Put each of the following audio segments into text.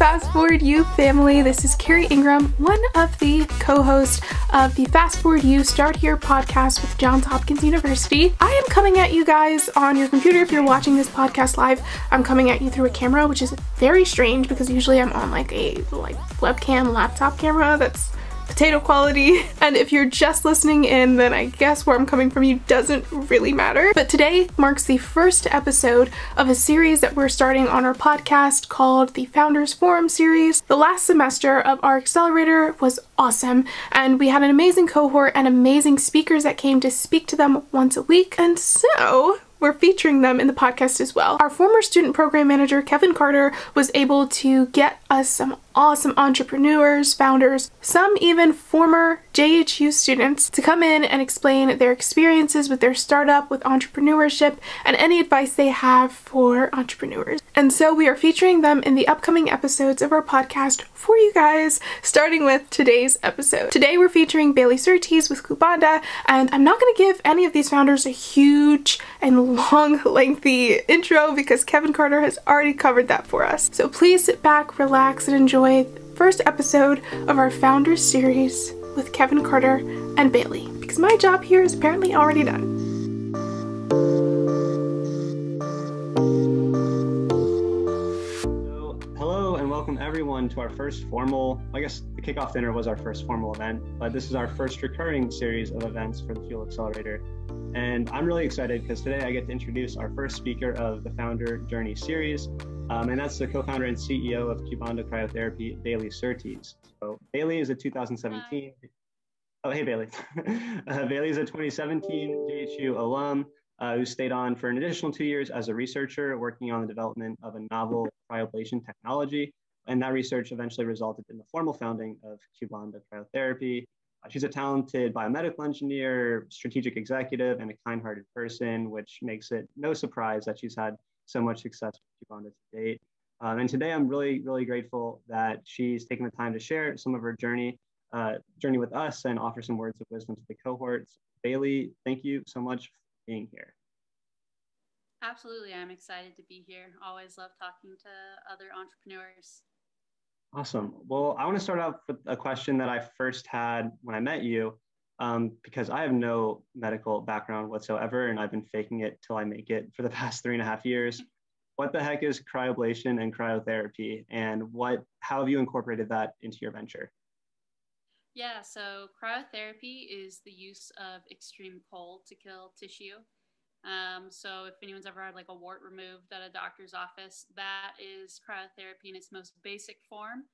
FastForward U family. This is Carrie Ingram, one of the co-hosts of the FastForward U Start Here podcast with Johns Hopkins University. I am coming at you guys on your computer. If you're watching this podcast live, I'm coming at you through a camera, which is very strange because usually I'm on like a webcam laptop camera that's potato quality. And if you're just listening in, then I guess where I'm coming from you doesn't really matter. But today marks the first episode of a series that we're starting on our podcast called the Founders Forum series. The last semester of our accelerator was awesome, and we had an amazing cohort and amazing speakers that came to speak to them once a week. And so we're featuring them in the podcast as well. Our former student program manager, Kevin Carter, was able to get us some awesome entrepreneurs, founders, some even former JHU students to come in and explain their experiences with their startup, with entrepreneurship, and any advice they have for entrepreneurs. And so we are featuring them in the upcoming episodes of our podcast for you guys, starting with today's episode. Today we're featuring Bailey Surtees with Kubanda, and I'm not going to give any of these founders a huge and long, lengthy intro because Kevin Carter has already covered that for us. So please sit back, relax, and enjoy the first episode of our Founders series with Kevin Carter and Bailey, because my job here is apparently already done. Hello and welcome everyone to our first formal, I guess the kickoff dinner was our first formal event, but this is our first recurring series of events for the Fuel Accelerator. And I'm really excited because today I get to introduce our first speaker of the Founder Journey series, and that's the co-founder and CEO of Kubanda Cryotherapy, Bailey Surtees. So Bailey is a 2017, oh hey Bailey. Bailey is a 2017 JHU alum who stayed on for an additional 2 years as a researcher working on the development of a novel cryoablation technology. And that research eventually resulted in the formal founding of Kubanda Cryotherapy. She's a talented biomedical engineer, strategic executive, and a kind-hearted person, which makes it no surprise that she's had so much success with Kubanda to date. And today I'm really, really grateful that she's taken the time to share some of her journey with us and offer some words of wisdom to the cohorts. Bailey, thank you so much for being here. Absolutely, I'm excited to be here. Always love talking to other entrepreneurs. Awesome. Well, I want to start off with a question that I first had when I met you, because I have no medical background whatsoever, and I've been faking it till I make it for the past 3.5 years. What the heck is cryoablation and cryotherapy, and how have you incorporated that into your venture? Yeah, so cryotherapy is the use of extreme cold to kill tissue. So if anyone's ever had like a wart removed at a doctor's office, that is cryotherapy in its most basic form.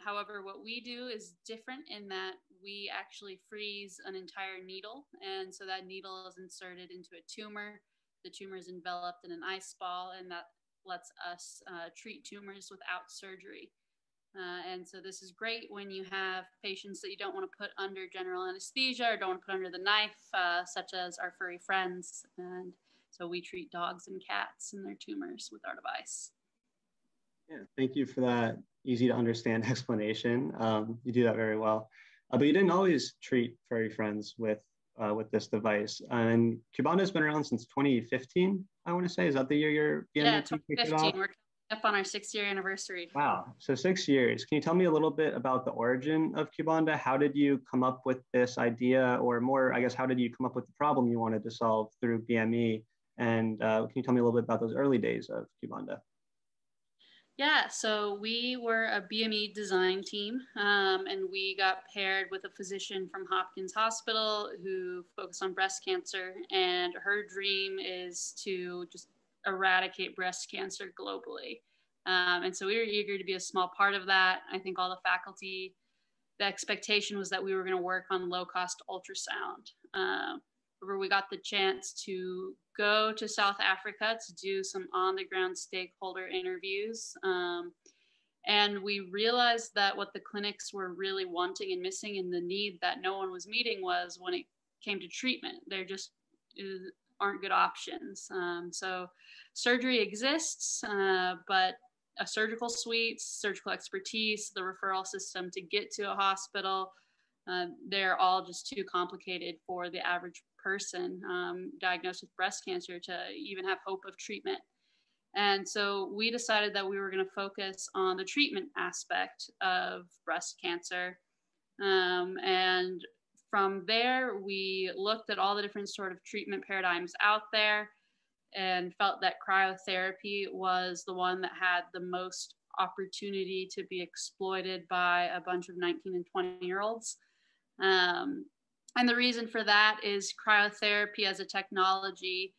However, what we do is different in that we actually freeze an entire needle. And so that needle is inserted into a tumor. The tumor is enveloped in an ice ball, and that lets us treat tumors without surgery. And so this is great when you have patients that you don't want to put under general anesthesia or don't want to put under the knife, such as our furry friends. And so we treat dogs and cats and their tumors with our device. Yeah, thank you for that easy to understand explanation. You do that very well. But you didn't always treat furry friends with this device. And Kubanda has been around since 2015, I want to say. Is that the year your BMS kicked it off? We're up on our 6-year anniversary. Wow, so 6 years. Can you tell me a little bit about the origin of Kubanda? How did you come up with this idea, or more, I guess, how did you come up with the problem you wanted to solve through BME? And can you tell me a little bit about those early days of Kubanda? Yeah, so we were a BME design team, and we got paired with a physician from Hopkins Hospital who focused on breast cancer, and her dream is to just eradicate breast cancer globally. And so we were eager to be a small part of that. I think all the faculty, the expectation was that we were going to work on low-cost ultrasound. Where we got the chance to go to South Africa to do some on-the-ground stakeholder interviews. And we realized that what the clinics were really wanting and missing, and the need that no one was meeting, was when it came to treatment. There just aren't good options. So surgery exists, but a surgical suite, surgical expertise, the referral system to get to a hospital, they're all just too complicated for the average person diagnosed with breast cancer to even have hope of treatment. And so we decided that we were going to focus on the treatment aspect of breast cancer. And from there, we looked at all the different sort of treatment paradigms out there and felt that cryotherapy was the one that had the most opportunity to be exploited by a bunch of 19 and 20-year-olds. And the reason for that is cryotherapy as a technology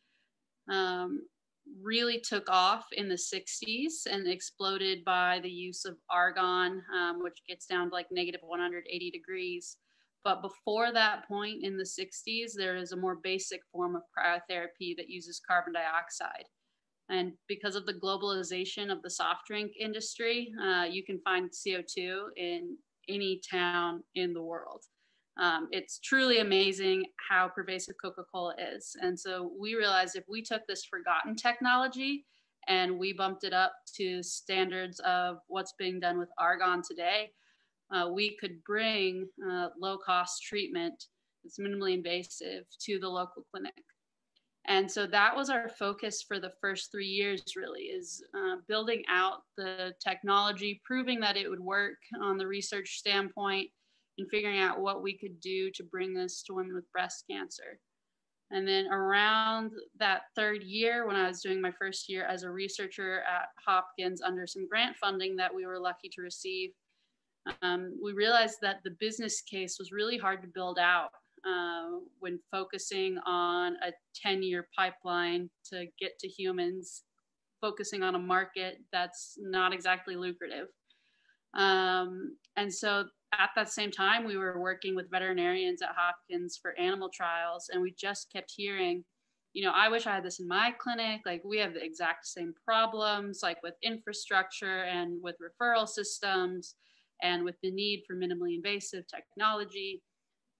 really took off in the 60s and exploded by the use of argon, which gets down to like negative 180 degrees. But before that point in the 60s, there is a more basic form of cryotherapy that uses carbon dioxide. And because of the globalization of the soft drink industry, you can find CO2 in any town in the world. It's truly amazing how pervasive Coca-Cola is. And so we realized if we took this forgotten technology and we bumped it up to standards of what's being done with argon today, we could bring low-cost treatment that's minimally invasive to the local clinic. And so that was our focus for the first 3 years, really, is building out the technology, proving that it would work on the research standpoint, and figuring out what we could do to bring this to women with breast cancer. And then around that third year, when I was doing my first year as a researcher at Hopkins under some grant funding that we were lucky to receive, we realized that the business case was really hard to build out when focusing on a 10-year pipeline to get to humans, focusing on a market that's not exactly lucrative. And so at that same time, we were working with veterinarians at Hopkins for animal trials, and we just kept hearing, you know, I wish I had this in my clinic. Like, we have the exact same problems, like with infrastructure and with referral systems and with the need for minimally invasive technology.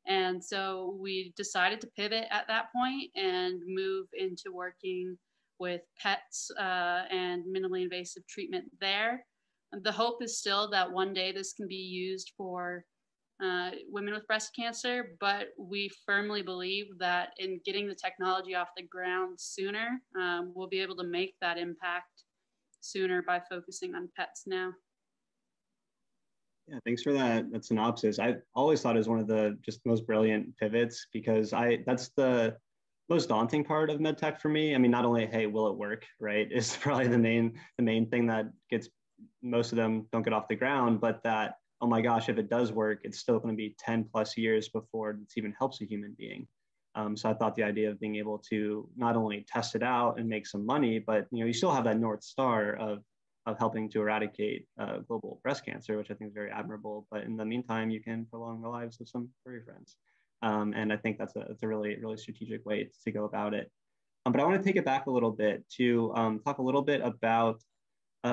And so we decided to pivot at that point and move into working with pets and minimally invasive treatment there. The hope is still that one day this can be used for women with breast cancer, but we firmly believe that in getting the technology off the ground sooner, we'll be able to make that impact sooner by focusing on pets now. Yeah, thanks for that synopsis. I always thought it was one of the just most brilliant pivots, because that's the most daunting part of medtech for me. I mean, not only, hey, will it work, right, is probably the main thing that gets most of them don't get off the ground, but that, oh my gosh, if it does work, it's still going to be 10 plus years before it even helps a human being. So I thought the idea of being able to not only test it out and make some money, but you still have that North Star of helping to eradicate global breast cancer, which I think is very admirable. But in the meantime, you can prolong the lives of some furry friends. And I think that's a really, really strategic way to go about it. But I want to take it back a little bit to talk a little bit about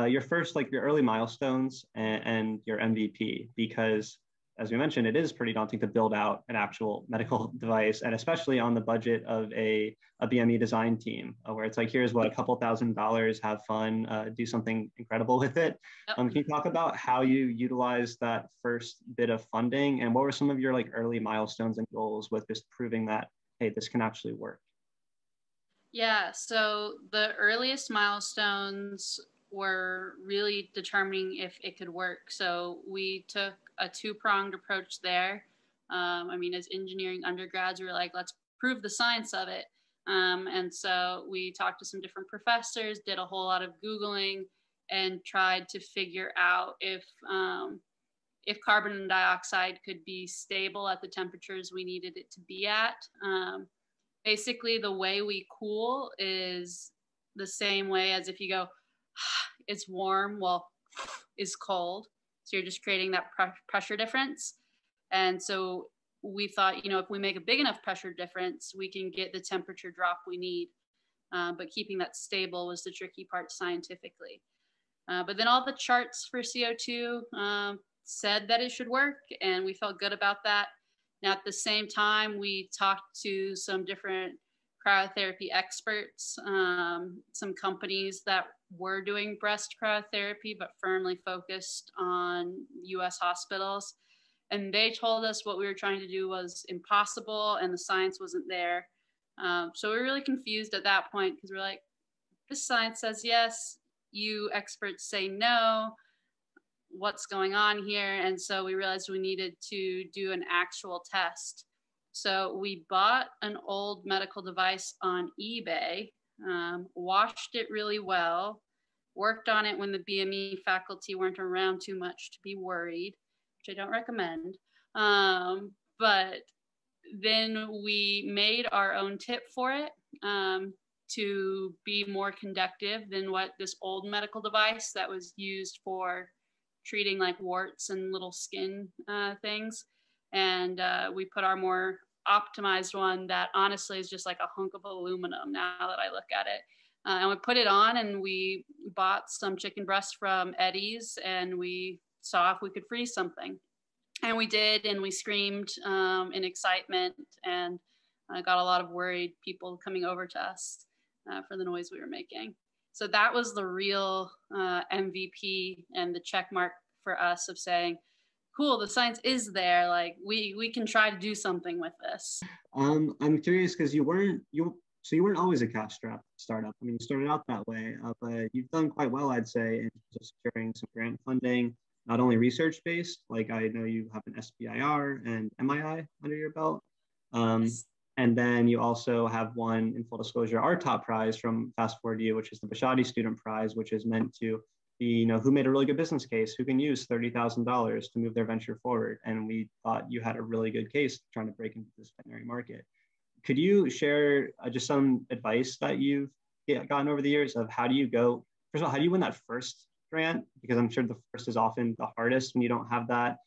your first, like your early milestones and your MVP, because as we mentioned, it is pretty daunting to build out an actual medical device, and especially on the budget of a BME design team, where it's like, here's what, a couple $1,000, have fun, do something incredible with it. Can you talk about how you utilized that first bit of funding, and what were some of your like early milestones and goals with just proving that, hey, this can actually work? Yeah, so the earliest milestones were really determining if it could work. So we took a two-pronged approach there. I mean, as engineering undergrads, we were like, let's prove the science of it. And so we talked to some different professors, did a whole lot of Googling, and tried to figure out if carbon dioxide could be stable at the temperatures we needed it to be at. Basically, the way we cool is the same way as if you go, it's warm, well, is cold. So you're just creating that pressure difference. And so we thought, if we make a big enough pressure difference, we can get the temperature drop we need. But keeping that stable was the tricky part scientifically. But then all the charts for CO2 said that it should work, and we felt good about that. Now, at the same time, we talked to some different cryotherapy experts, some companies that were doing breast cryotherapy, but firmly focused on US hospitals. And they told us what we were trying to do was impossible and the science wasn't there. So we were really confused at that point, because we're like, this science says yes, you experts say no, what's going on here? And so we realized we needed to do an actual test. So we bought an old medical device on eBay, washed it really well, worked on it when the BME faculty weren't around too much to be worried, which I don't recommend. But then we made our own tip for it to be more conductive than what this old medical device that was used for treating like warts and little skin things. And we put our more optimized one that honestly is just like a hunk of aluminum now that I look at it. And we put it on, and we bought some chicken breasts from Eddie's, and we saw if we could freeze something. And we did, and we screamed in excitement, and got a lot of worried people coming over to us for the noise we were making. So that was the real MVP and the check mark for us of saying, cool, the science is there. Like we can try to do something with this. I'm curious because you weren't always a cash strapped startup. I mean, you started out that way, but you've done quite well, I'd say, in terms of securing some grant funding, not only research based, like I know you have an SBIR and MII under your belt. And then you also have one, in full disclosure, our top prize from FastForward U, which is the Bashadi Student Prize, which is meant to be, who made a really good business case, who can use $30,000 to move their venture forward. And we thought you had a really good case trying to break into this veterinary market. Could you share just some advice that you've gotten over the years of how do you go, first of all, how do you win that first grant? Because I'm sure the first is often the hardest when you don't have that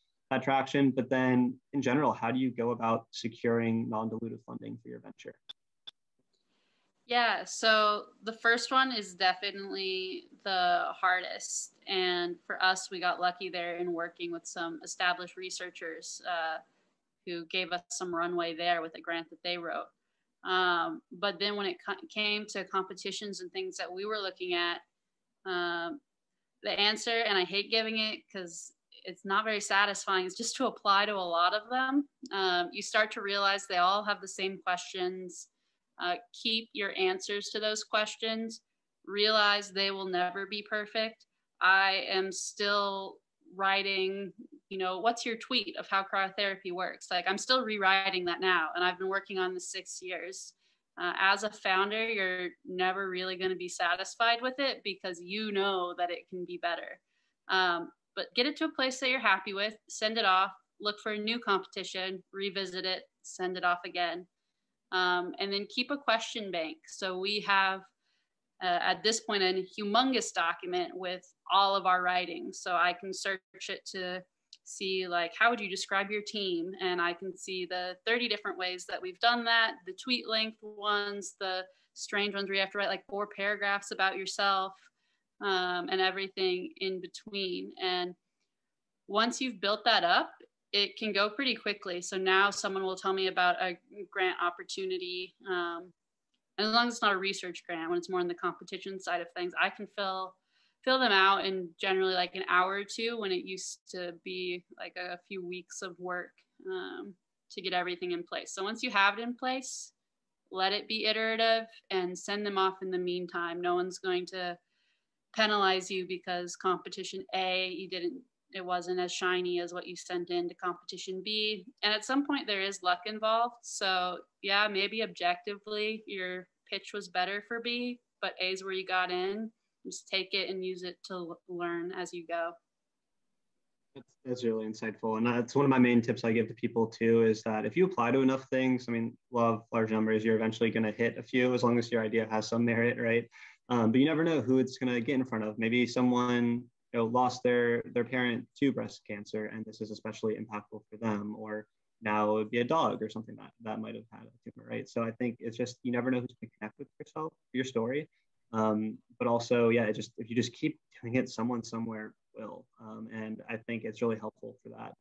traction, but then in general, how do you go about securing non-dilutive funding for your venture? Yeah, so the first one is definitely the hardest. And for us, we got lucky there in working with some established researchers who gave us some runway there with a grant that they wrote. But then when it came to competitions and things that we were looking at, the answer, and I hate giving it because it's not very satisfying, is just to apply to a lot of them. You start to realize they all have the same questions. Keep your answers to those questions. Realize they will never be perfect. I am still writing, what's your tweet of how cryotherapy works? Like, I'm still rewriting that now, and I've been working on this 6 years. As a founder, you're never really going to be satisfied with it because you know that it can be better. But get it to a place that you're happy with, send it off, look for a new competition, revisit it, send it off again. And then keep a question bank. So we have, at this point, a humongous document with all of our writings. So I can search it to see, like, how would you describe your team? And I can see the 30 different ways that we've done that, the tweet length ones, the strange ones where you have to write like 4 paragraphs about yourself, and everything in between. And once you've built that up, it can go pretty quickly. So now someone will tell me about a grant opportunity. And as long as it's not a research grant, when it's more in the competition side of things, I can fill them out in generally like an hour or two, when it used to be like a few weeks of work to get everything in place. So once you have it in place, let it be iterative and send them off in the meantime. No one's going to penalize you because competition A, it wasn't as shiny as what you sent in to competition B. And at some point there is luck involved. So yeah, maybe objectively your pitch was better for B, but A is where you got in. Just take it and use it to learn as you go. That's really insightful. And that's one of my main tips I give to people too, is that if you apply to enough things, I mean, law of large numbers, you're eventually going to hit a few as long as your idea has some merit, right? But you never know who it's going to get in front of. Maybe someone lost their parent to breast cancer, and this is especially impactful for them, or now it would be a dog or something that might have had a tumor, right? So I think it's just, you never know who's going to connect with your story. But also, yeah, if you just keep doing it, someone somewhere will. And I think it's really helpful for that.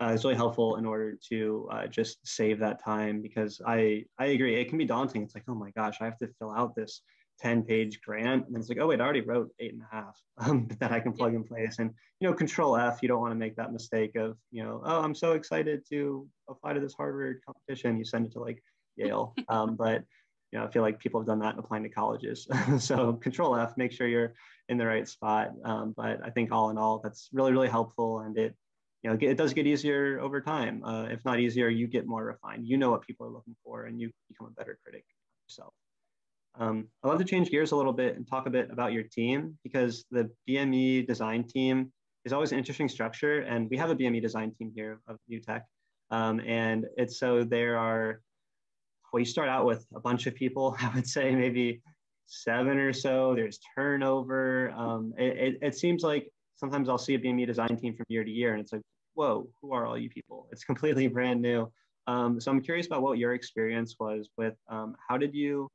It's really helpful in order to just save that time, because I agree, it can be daunting. It's like, oh my gosh, I have to fill out this 10-page grant, and it's like, oh wait, I already wrote 8.5 that I can plug in place. And Control F, you don't want to make that mistake of oh, I'm so excited to apply to this Harvard competition, you send it to like Yale. But I feel like people have done that applying to colleges. So Control F, make sure you're in the right spot. But I think all in all, that's really, really helpful. And it does get easier over time. If not easier, you get more refined. You know what people are looking for, and you become a better critic yourself. I'd love to change gears a little bit and talk a bit about your team, because the BME design team is always an interesting structure. And we have a BME design team here of New Tech. And it's so we start out with a bunch of people, I would say maybe 7 or so. There's turnover. It seems like sometimes I'll see a BME design team from year to year, and it's like, whoa, who are all you people? It's completely brand new. So I'm curious about what your experience was with how did you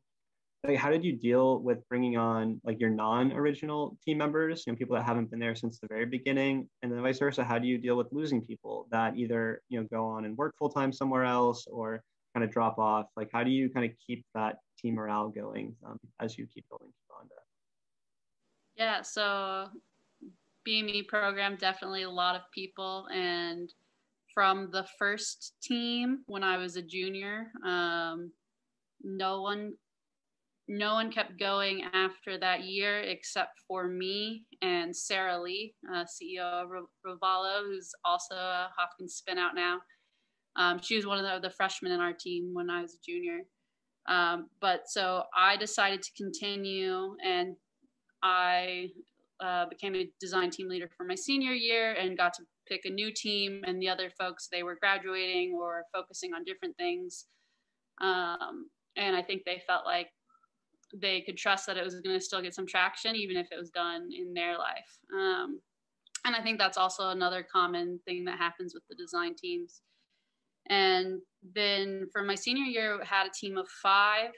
deal with bringing on like your non-original team members, people that haven't been there since the very beginning, and then vice versa? How do you deal with losing people that either go on and work full time somewhere else or kind of drop off? Like, how do you kind of keep that team morale going as you keep building Kubanda? Yeah, so BME program, definitely a lot of people. And from the first team when I was a junior, no one kept going after that year except for me and Sarah Lee, CEO of Rovalo, who's also a Hopkins spin out now. She was one of the freshmen in our team when I was a junior. But so I decided to continue, and I became a design team leader for my senior year and got to pick a new team. And the other folks, they were graduating or focusing on different things. And I think they felt like they could trust that it was going to still get some traction, even if it was done in their life. And I think that's also another common thing that happens with the design teams. And then for my senior year, I had a team of 5.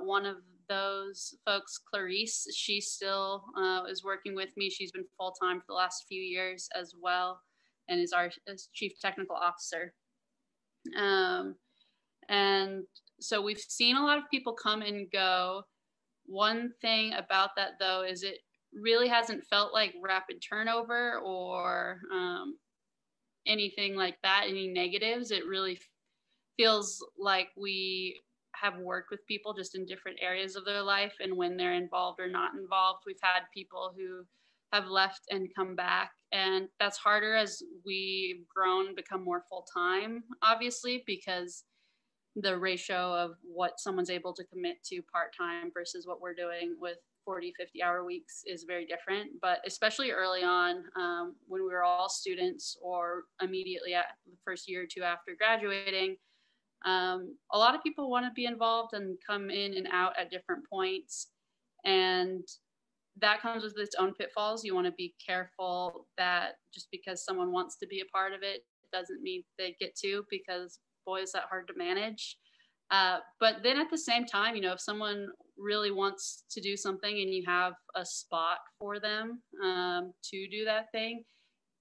One of those folks, Clarice, she still is working with me. She's been full-time for the last few years as well, and is our chief technical officer. And so we've seen a lot of people come and go. One thing about that, though, is it really hasn't felt like rapid turnover or anything like that, any negatives. It really feels like we have worked with people just in different areas of their life, and when they're involved or not involved. We've had people who have left and come back, and that's harder as we've grown and become more full-time, obviously, because the ratio of what someone's able to commit to part-time versus what we're doing with 40, 50-hour weeks is very different. But especially early on, when we were all students or immediately at the first year or two after graduating, a lot of people want to be involved and come in and out at different points. And that comes with its own pitfalls. You want to be careful that just because someone wants to be a part of it doesn't mean they get to, because boy, is that hard to manage. But then at the same time, if someone really wants to do something and you have a spot for them to do that thing,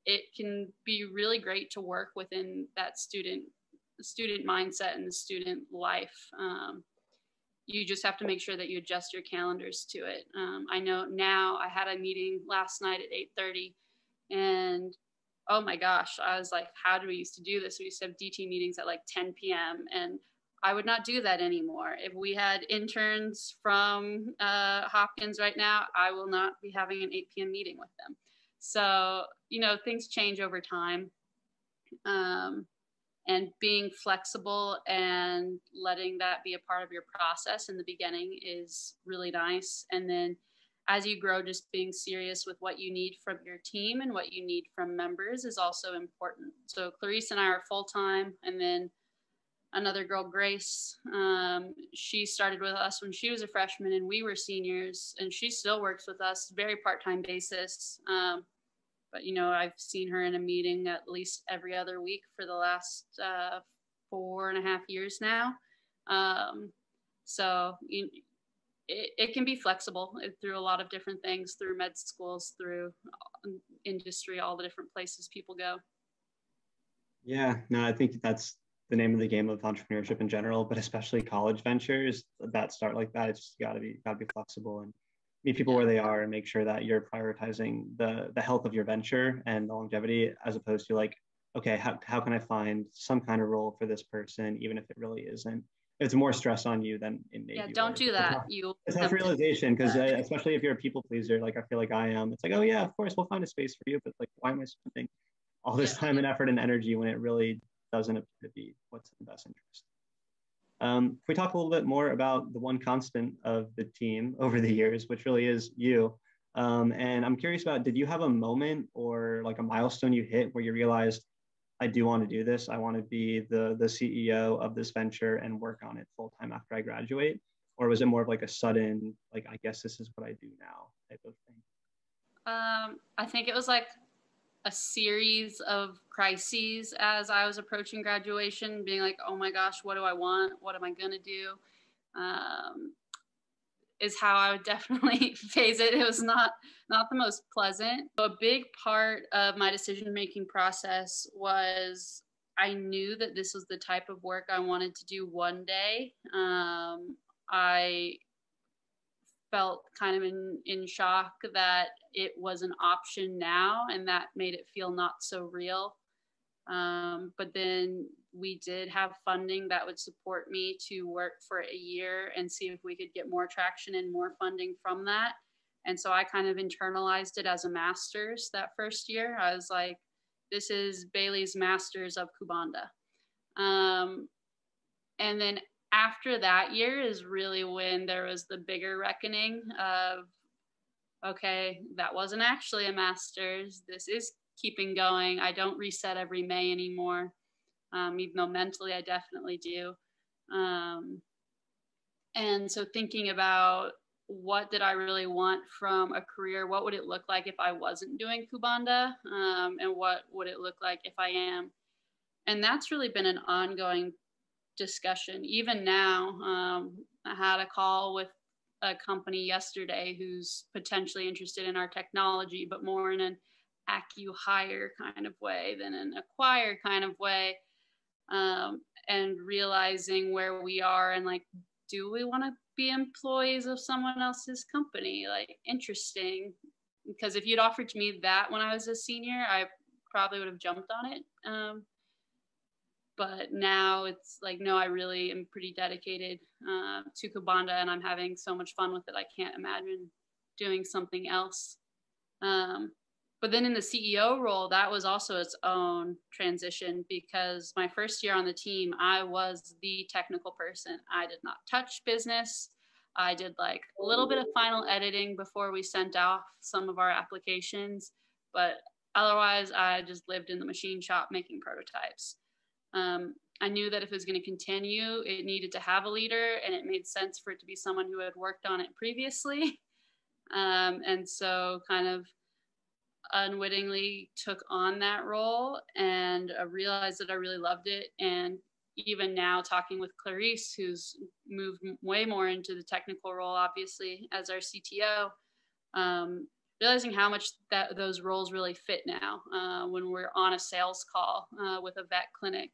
it can be really great to work within that student mindset and the student life. You just have to make sure that you adjust your calendars to it. I know now I had a meeting last night at 8:30, and oh my gosh, I was like, how do we used to do this? We used to have DT meetings at like 10 p.m. and I would not do that anymore. If we had interns from Hopkins right now, I will not be having an 8 p.m. meeting with them. So, things change over time. And being flexible and letting that be a part of your process in the beginning is really nice. And then as you grow, just being serious with what you need from your team and what you need from members is also important. So Clarice and I are full-time, and then another girl, Grace, she started with us when she was a freshman and we were seniors, and she still works with us, very part-time basis. But, I've seen her in a meeting at least every other week for the last 4.5 years now. So it can be flexible through a lot of different things, through med schools, through industry, all the different places people go. Yeah, no, I think that's the name of the game of entrepreneurship in general, but especially college ventures that start like that. It's just gotta be flexible and meet people where they are and make sure that you're prioritizing the health of your venture and the longevity, as opposed to like, okay, how can I find some kind of role for this person, even if it really isn't it's more stress on you than it made Yeah, you. don't do that. It's tough realization because especially if you're a people pleaser, like I feel like I am. It's like, oh yeah, of course we'll find a space for you, but like, why am I spending all this time and effort and energy when it really doesn't appear to be what's in the best interest? Can we talk a little bit more about the one constant of the team over the years, which really is you? And I'm curious about, did you have a moment or like a milestone you hit where you realized, I do want to do this. I want to be the CEO of this venture and work on it full time after I graduate? Or was it more of like a sudden, like, I guess this is what I do now type of thing? I think it was like a series of crises as I was approaching graduation, being like, oh my gosh, what do I want? What am I going to do? Is how I would definitely phase it. It was not the most pleasant. A big part of my decision-making process was I knew that this was the type of work I wanted to do one day. I felt kind of in shock that it was an option now, and that made it feel not so real. But then we did have funding that would support me to work for a year and see if we could get more traction and more funding from that. And so I kind of internalized it as a master's that first year. I was like, this is Bailey's Masters of Kubanda. And then after that year is really when there was the bigger reckoning of, okay, that wasn't actually a master's. This is keeping going. I don't reset every May anymore, even though mentally I definitely do. And so thinking about what did I really want from a career? What would it look like if I wasn't doing Kubanda? And what would it look like if I am? And that's really been an ongoing discussion. Even now, I had a call with a company yesterday who's potentially interested in our technology, but more in an acqui-hire kind of way than an acquire kind of way, and realizing where we are and like, do we want to be employees of someone else's company? Like, interesting, because if you'd offered to me that when I was a senior, I probably would have jumped on it. But now it's like, no, I really am pretty dedicated to Kubanda, and I'm having so much fun with it. I can't imagine doing something else. But then in the CEO role, that was also its own transition, because my first year on the team, I was the technical person. I did not touch business. I did like a little bit of final editing before we sent off some of our applications, but otherwise I just lived in the machine shop making prototypes. I knew that if it was going to continue, it needed to have a leader, and it made sense for it to be someone who had worked on it previously. And so kind of unwittingly took on that role and realized that I really loved it. And even now, talking with Clarice, who's moved way more into the technical role, obviously, as our CTO, realizing how much that those roles really fit now when we're on a sales call with a vet clinic,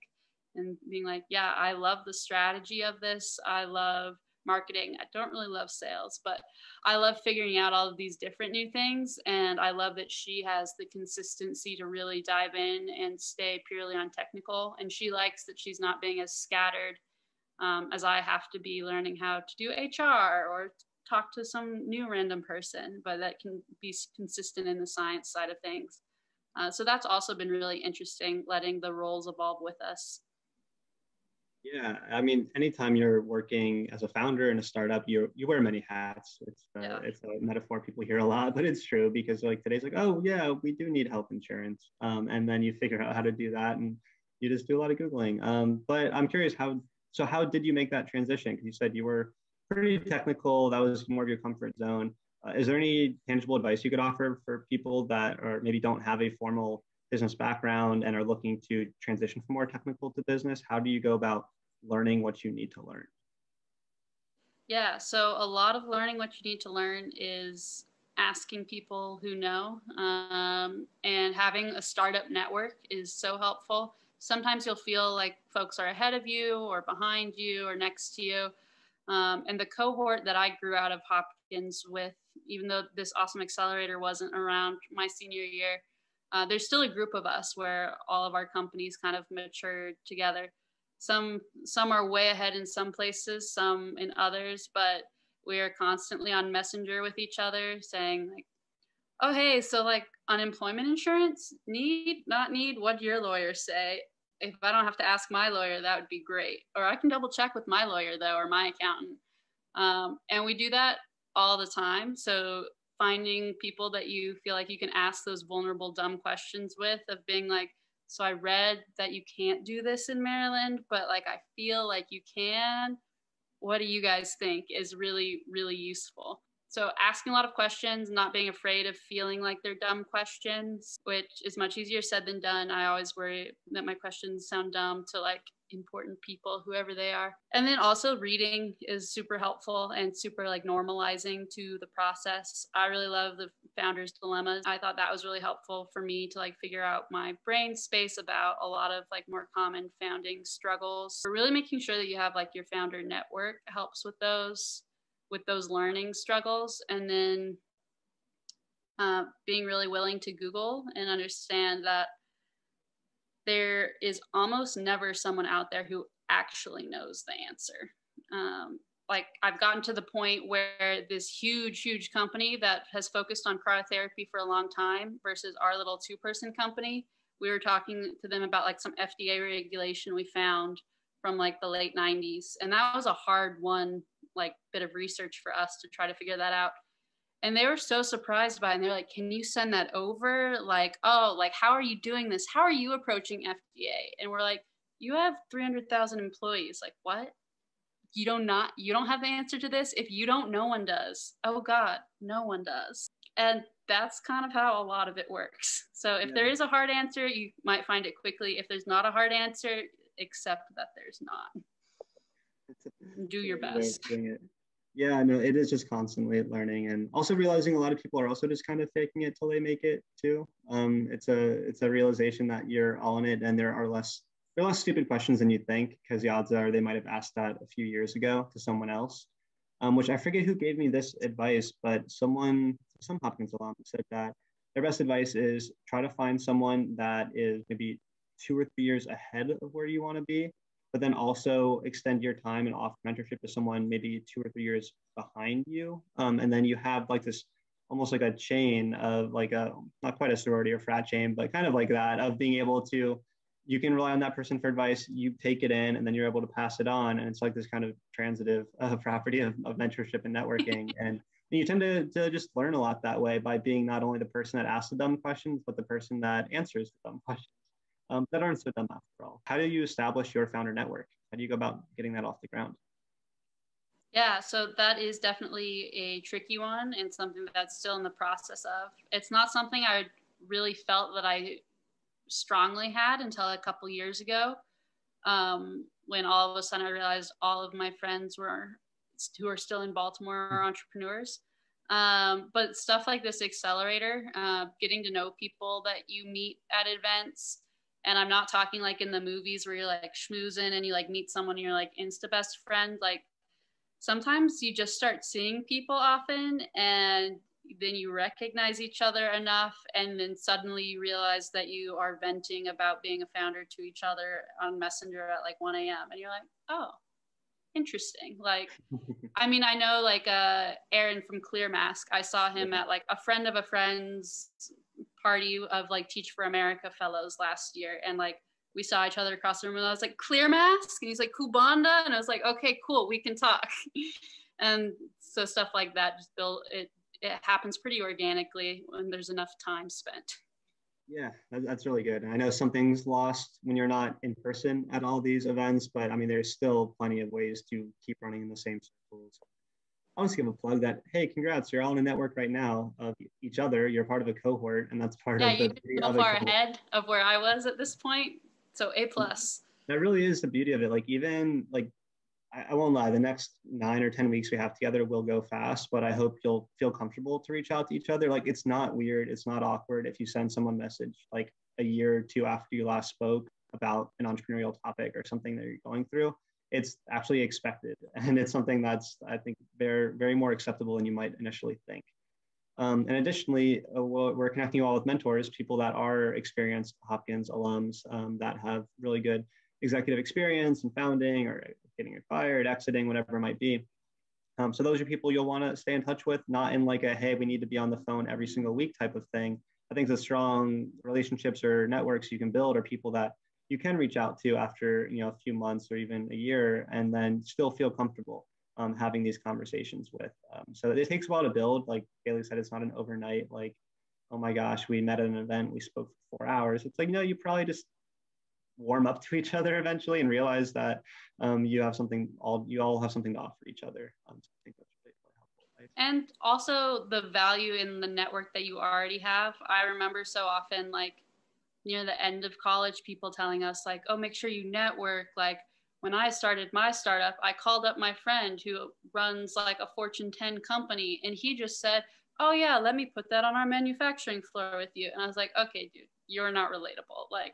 and being like, yeah, I love the strategy of this. I love marketing. I don't really love sales, but I love figuring out all of these different new things. And I love that she has the consistency to really dive in and stay purely on technical. And she likes that she's not being as scattered as I have to be, learning how to do HR or talk to some new random person, but that can be consistent in the science side of things. So that's also been really interesting, letting the roles evolve with us. Yeah, I mean, anytime you're working as a founder in a startup, you wear many hats. It's a metaphor people hear a lot, but it's true, because like today's like, oh yeah, we do need health insurance, and then you figure out how to do that, and you just do a lot of Googling. But I'm curious, how did you make that transition? Because you said you were pretty technical, that was more of your comfort zone. Is there any tangible advice you could offer for people that are maybe don't have a formal business background and are looking to transition from more technical to business? How do you go about learning what you need to learn? Yeah, so a lot of learning what you need to learn is asking people who know, and having a startup network is so helpful. Sometimes you'll feel like folks are ahead of you or behind you or next to you. And the cohort that I grew out of Hopkins with, even though this awesome accelerator wasn't around my senior year, there's still a group of us where all of our companies kind of matured together. some are way ahead in some places, some in others, but we are constantly on Messenger with each other saying like, oh, hey, so like unemployment insurance, need, not need, what do your lawyer say? If I don't have to ask my lawyer, that would be great. Or I can double check with my lawyer though, or my accountant. And we do that all the time. So finding people that you feel like you can ask those vulnerable, dumb questions with, of being like, so I read that you can't do this in Maryland, but like, I feel like you can. What do you guys think, is really, really useful. So asking a lot of questions, not being afraid of feeling like they're dumb questions, which is much easier said than done. I always worry that my questions sound dumb to like important people, whoever they are. And then also reading is super helpful and super like normalizing to the process. I really love the Founder's Dilemmas. I thought that was really helpful for me to like figure out my brain space about a lot of like more common founding struggles. But really making sure that you have like your founder network helps with those learning struggles. And then being really willing to Google and understand that there is almost never someone out there who actually knows the answer. Like I've gotten to the point where this huge company that has focused on cryotherapy for a long time versus our little 2-person company, we were talking to them about like some FDA regulation we found from like the late 90s. And that was a hard one, like bit of research for us to try to figure that out. And they were so surprised by it. And they're like, can you send that over? Like, oh, like, how are you doing this? How are you approaching FDA? And we're like, you have 300,000 employees. Like, what? You don't have the answer to this? If you don't, no one does. Oh God, no one does. And that's kind of how a lot of it works. So if there is a hard answer, you might find it quickly. If there's not a hard answer, accept that there's not. Do your best. Yeah, no, it is just constantly learning, and also realizing a lot of people are also just kind of faking it till they make it too. It's a realization that you're all in it, and there are less stupid questions than you think, because the odds are they might have asked that a few years ago to someone else. Which I forget who gave me this advice, but some Hopkins alum said that their best advice is try to find someone that is maybe 2 or 3 years ahead of where you want to be, but then also extend your time and offer mentorship to someone maybe 2 or 3 years behind you. And then you have like this, almost like a chain of like not quite a sorority or frat chain, but kind of like that, of being able to, you can rely on that person for advice, you take it in, and then you're able to pass it on. And it's like this kind of transitive property of mentorship and networking. And you tend to just learn a lot that way by being not only the person that asks the dumb questions, but the person that answers the dumb questions. That aren't so dumb after all. How do you establish your founder network? How do you go about getting that off the ground? Yeah, so that is definitely a tricky one, and something that's still in the process of. It's not something I really felt that I strongly had until a couple years ago, when all of a sudden I realized all of my friends who are still in Baltimore are entrepreneurs. But stuff like this accelerator, getting to know people that you meet at events. And I'm not talking like in the movies where you're like schmoozing and you like meet someone and you're like Insta best friend. Like sometimes you just start seeing people often, and then you recognize each other enough, and then suddenly you realize that you are venting about being a founder to each other on Messenger at like 1 a.m. And you're like, oh, interesting. Like, I mean, I know like Aaron from Clear Mask, I saw him at like a friend of a friend's party of like Teach for America fellows last year, and like we saw each other across the room, and I was like, Clear Mask? And he's like, Kubanda? And I was like, okay, cool, we can talk. And so stuff like that just it happens pretty organically when there's enough time spent. Yeah, that's really good. I know something's lost when you're not in person at all these events, but I mean, there's still plenty of ways to keep running in the same circles. I'll just give a plug that, hey, congrats, you're all in a network right now of each other. You're part of a cohort, and that's part of the so far ahead of where I was at this point. So A+. That really is the beauty of it. Like, even like, I won't lie, the next 9 or 10 weeks we have together will go fast, but I hope you'll feel comfortable to reach out to each other. Like, it's not weird, it's not awkward if you send someone a message like a year or two after you last spoke about an entrepreneurial topic or something that you're going through. It's actually expected, and it's something that's, I think, very, very more acceptable than you might initially think. And additionally, we're connecting you all with mentors, people that are experienced Hopkins alums that have really good executive experience and founding or getting acquired, exiting, whatever it might be. So those are people you'll want to stay in touch with, not in like a, hey, we need to be on the phone every single week type of thing. I think the strong relationships or networks you can build are people that you can reach out to after, a few months or even a year, and then still feel comfortable having these conversations with. So it takes a while to build. Like Bailey said, it's not an overnight, like, oh my gosh, we met at an event, we spoke for 4 hours. It's like, no, you probably just warm up to each other eventually and realize that you all have something to offer each other. So I think that's really helpful. Right? And also the value in the network that you already have. I remember so often, like near the end of college, people telling us like, oh, make sure you network. Like when I started my startup, I called up my friend who runs like a Fortune 10 company, and he just said, oh yeah, let me put that on our manufacturing floor with you. And I was like, okay, dude, you're not relatable. Like,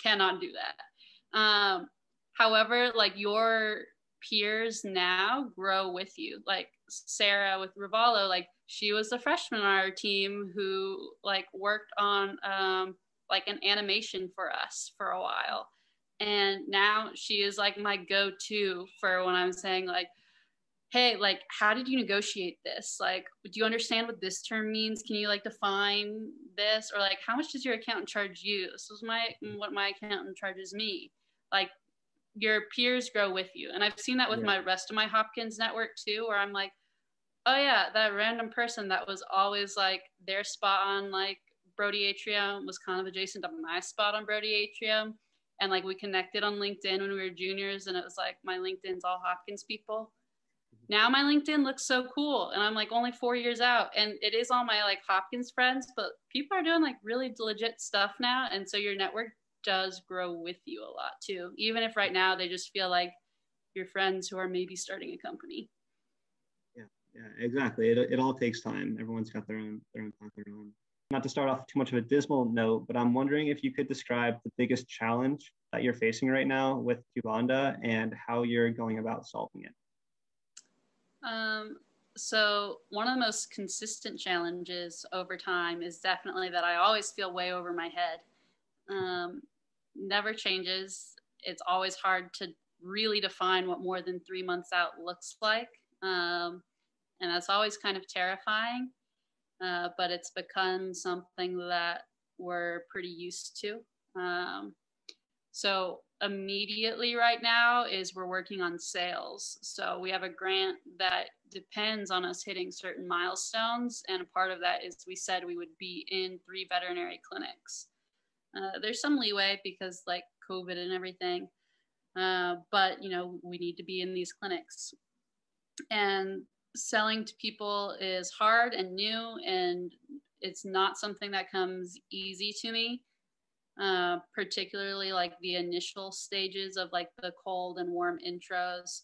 cannot do that. However, like your peers now grow with you. Like Sarah with Rivalo, like she was the freshman on our team who like worked on like an animation for us for a while. And now she is like my go-to for when I'm saying like, hey, like, how did you negotiate this? Like, do you understand what this term means? Can you like define this? Or like, how much does your accountant charge you? This is what my accountant charges me. Like, your peers grow with you. And I've seen that with my rest of my Hopkins network too, where I'm like, oh yeah, that random person that was always like their spot on like Brody Atrium was kind of adjacent to my spot on Brody Atrium. And like we connected on LinkedIn when we were juniors, and it was like my LinkedIn's all Hopkins people. Now my LinkedIn looks so cool, and I'm like only 4 years out, and it is all my like Hopkins friends, but people are doing like really legit stuff now. And so your network does grow with you a lot too, even if right now they just feel like your friends who are maybe starting a company. Yeah, exactly. It all takes time. Everyone's got their own path, their own. Not to start off too much of a dismal note, but I'm wondering if you could describe the biggest challenge that you're facing right now with Kubanda and how you're going about solving it. So one of the most consistent challenges over time is definitely that I always feel way over my head. Never changes. It's always hard to really define what more than 3 months out looks like. And that's always kind of terrifying, but it's become something that we're pretty used to. So immediately right now is we're working on sales. So we have a grant that depends on us hitting certain milestones. And a part of that is we said we would be in 3 veterinary clinics. There's some leeway because like COVID and everything. But we need to be in these clinics. And selling to people is hard and new, and it's not something that comes easy to me. Particularly like the initial stages of like the cold and warm intros.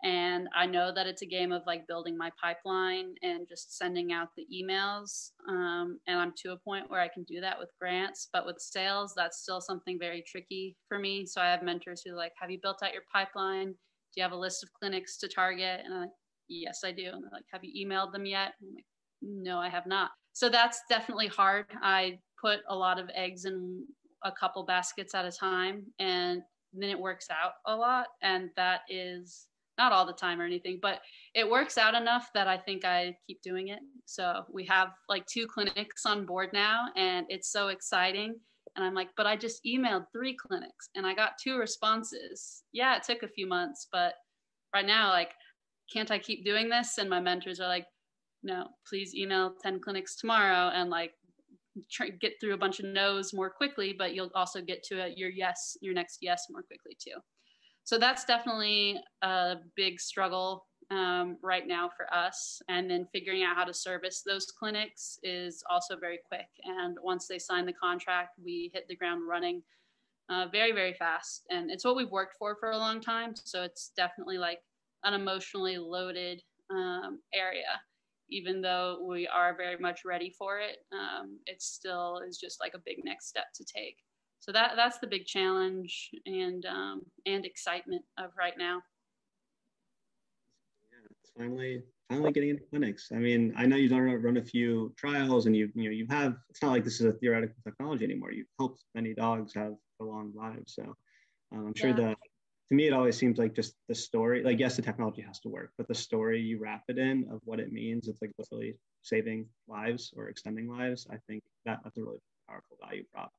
And I know that it's a game of like building my pipeline and just sending out the emails. And I'm to a point where I can do that with grants, but with sales, that's still something very tricky for me. So I have mentors who like, have you built out your pipeline? Do you have a list of clinics to target? And I'm like, yes, I do. And they're like, have you emailed them yet? And I'm like, no, I have not. So that's definitely hard. I put a lot of eggs in a couple baskets at a time, and then it works out a lot. And that is not all the time or anything, but it works out enough that I think I keep doing it. So we have like 2 clinics on board now, and it's so exciting. And I'm like, but I just emailed 3 clinics and I got 2 responses. Yeah, it took a few months, but right now, like, can't I keep doing this? And my mentors are like, no, please email 10 clinics tomorrow and like get through a bunch of no's more quickly, but you'll also get to your next yes more quickly too. So that's definitely a big struggle right now for us. And then figuring out how to service those clinics is also very quick. And once they sign the contract, we hit the ground running very, very fast. And it's what we've worked for a long time. So it's definitely like an emotionally loaded area. Even though we are very much ready for it, it still is just like a big next step to take. So that's the big challenge and excitement of right now. Yeah, it's finally getting into clinics. I mean, I know you've run a few trials, and you have. It's not like this is a theoretical technology anymore. You've helped many dogs have prolonged lives. So I'm sure to me, it always seems like just the story, like, yes, the technology has to work, but the story you wrap it in of what it means, it's like literally saving lives or extending lives. I think that's a really powerful value prop.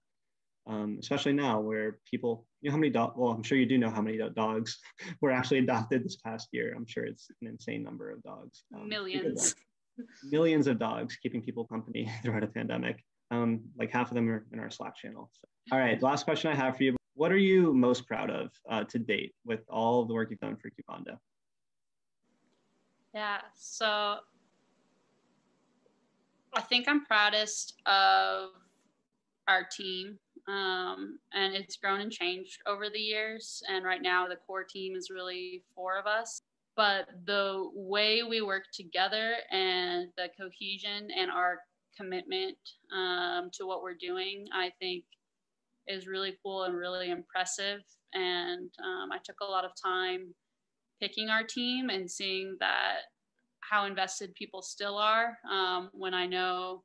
Especially now where people, how many dogs, well, I'm sure you do know how many dogs were actually adopted this past year. I'm sure it's an insane number of dogs. Millions. Millions of dogs keeping people company throughout a pandemic. Like half of them are in our Slack channel. So. All right, the last question I have for you. What are you most proud of to date with all of the work you've done for Kubanda? Yeah, so I think I'm proudest of our team. And it's grown and changed over the years. And right now the core team is really 4 of us. But the way we work together and the cohesion and our commitment to what we're doing, I think is really cool and really impressive. And I took a lot of time picking our team and seeing that how invested people still are when I know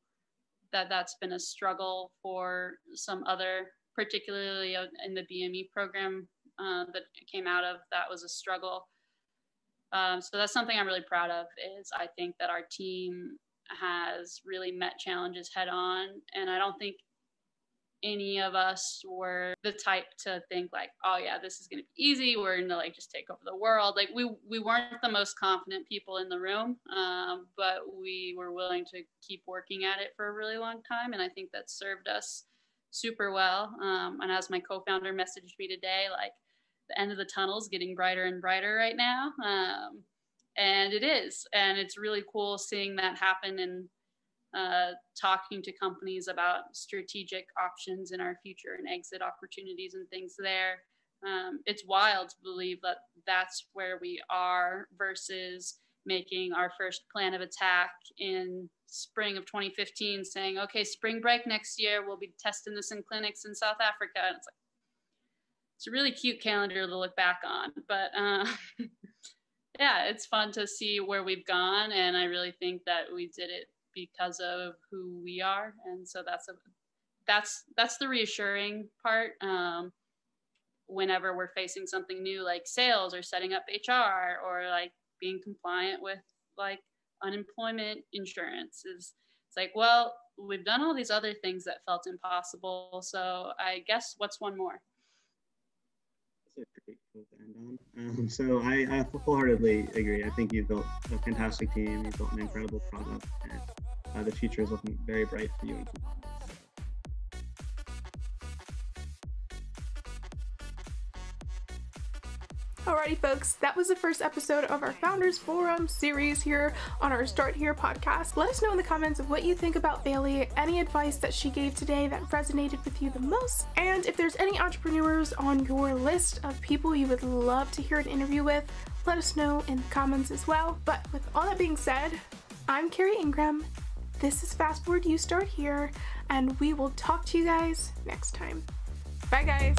that that's been a struggle for some other, particularly in the BME program that came out of, that was a struggle. So that's something I'm really proud of, is I think that our team has really met challenges head on. And I don't think any of us were the type to think like, oh yeah, this is going to be easy. We're going to like just take over the world. Like we weren't the most confident people in the room, but we were willing to keep working at it for a really long time. And I think that served us super well. And as my co-founder messaged me today, like the end of the tunnel is getting brighter and brighter right now. And it is, and it's really cool seeing that happen and talking to companies about strategic options in our future and exit opportunities and things there. It's wild to believe that that's where we are versus making our first plan of attack in spring of 2015, saying, okay, spring break next year, we'll be testing this in clinics in South Africa. And it's like, it's a really cute calendar to look back on, but yeah, it's fun to see where we've gone. And I really think that we did it because of who we are. And so that's the reassuring part. Whenever we're facing something new, like sales or setting up HR or like being compliant with like unemployment insurance, it's like, well, we've done all these other things that felt impossible. So I guess what's one more? That's a great quote to end on. So I wholeheartedly agree. I think you've built a fantastic team. You've built an incredible product, and the future is looking very bright for you and Kubanda. Alrighty folks, that was the first episode of our Founders Forum series here on our Start Here podcast. Let us know in the comments of what you think about Bailey, any advice that she gave today that resonated with you the most, and if there's any entrepreneurs on your list of people you would love to hear an interview with, let us know in the comments as well. But with all that being said, I'm Carrie Ingram, this is FastForward U Start Here, and we will talk to you guys next time. Bye guys!